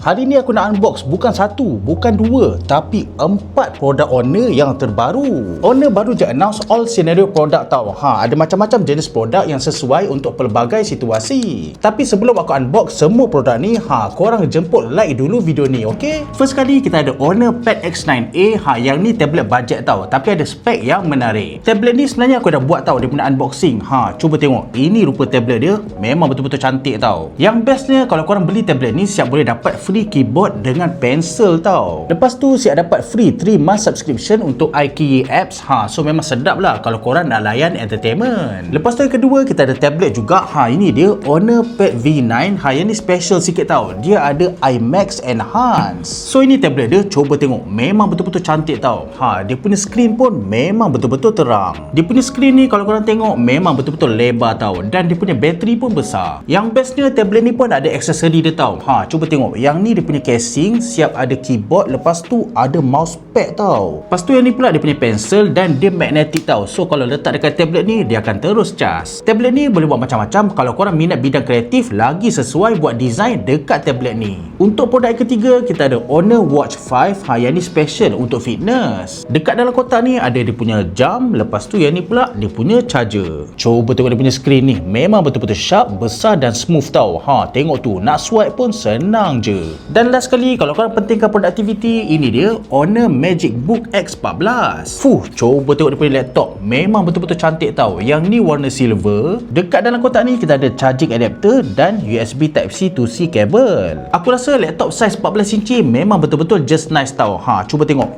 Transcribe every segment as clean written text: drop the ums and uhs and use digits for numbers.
Hari ni aku nak unbox bukan satu, bukan dua, tapi 4 produk Honor yang terbaru. Honor baru je announce all scenario produk tau. Ada macam-macam jenis produk yang sesuai untuk pelbagai situasi. Tapi sebelum aku unbox semua produk ni, korang jemput like dulu video ni, okey? First kali kita ada Honor Pad X9A. Yang ni tablet budget tau, tapi ada spek yang menarik. Tablet ni sebenarnya aku dah buat tau dia punya unboxing. Cuba tengok. Ini rupa tablet dia, memang betul-betul cantik tau. Yang bestnya kalau korang beli tablet ni siap boleh dapat free keyboard dengan pensel tau. Lepas tu siap dapat free 3 month subscription untuk iQIYI apps. So memang sedap lah kalau korang nak layan entertainment. Lepas tu yang kedua kita ada tablet juga. Ini dia Honor Pad V9. Yang ni special sikit tau. Dia ada IMAX Enhance. So ini tablet dia, coba tengok. Memang betul-betul cantik tau. Dia punya screen pun memang betul-betul terang. Dia punya screen ni kalau korang tengok memang betul-betul lebar tau. Dan dia punya bateri pun besar. Yang bestnya tablet ni pun ada aksesori dia tau. Cuba tengok. Yang ni dia punya casing, siap ada keyboard, lepas tu ada mousepad tau. Lepas tu yang ni pula dia punya pensel dan dia magnetic tau. So kalau letak dekat tablet ni dia akan terus cas. Tablet ni boleh buat macam-macam. Kalau korang minat bidang kreatif, lagi sesuai buat design dekat tablet ni. Untuk produk yang ketiga kita ada Honor Watch 5. Yang ni special untuk fitness. Dekat dalam kotak ni ada dia punya jam, lepas tu yang ni pula dia punya charger. Coba tengok dia punya screen ni, memang betul-betul sharp, besar dan smooth tau. Tengok tu, nak swipe pun senang je. Dan last sekali, kalau korang pentingkan productivity, ini dia Honor MagicBook X14. Coba tengok dia punya laptop, memang betul-betul cantik tau. Yang ni warna silver. Dekat dalam kotak ni kita ada charging adapter dan USB Type-C to C kabel. Aku rasa laptop size 14 inci memang betul-betul just nice tau. Cuba tengok.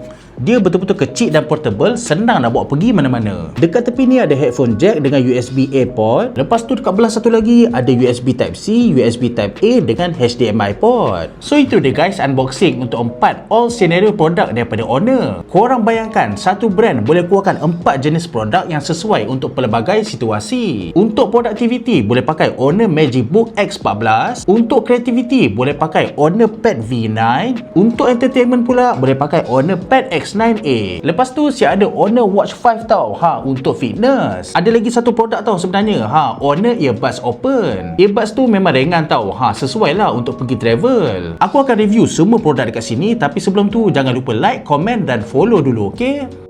Dia betul-betul kecil dan portable, senang nak bawa pergi mana-mana. Dekat tepi ni ada headphone jack dengan USB-A port. Lepas tu dekat belah satu lagi ada USB Type-C, USB Type-A dengan HDMI port. So itu dia guys, unboxing untuk 4 all scenario produk daripada Honor. Korang bayangkan, satu brand boleh keluarkan 4 jenis produk yang sesuai untuk pelbagai situasi. Untuk productivity boleh pakai Honor MagicBook X14. Untuk creativity boleh pakai Honor Pad V9. Untuk entertainment pula boleh pakai Honor Pad X9A. Lepas tu siap ada Honor Watch 5 tau. Untuk fitness. Ada lagi satu produk tau sebenarnya. Honor Earbuds Open. Earbuds tu memang ringan tau. Sesuai lah untuk pergi travel. Aku akan review semua produk dekat sini, tapi sebelum tu jangan lupa like, komen dan follow dulu, okey?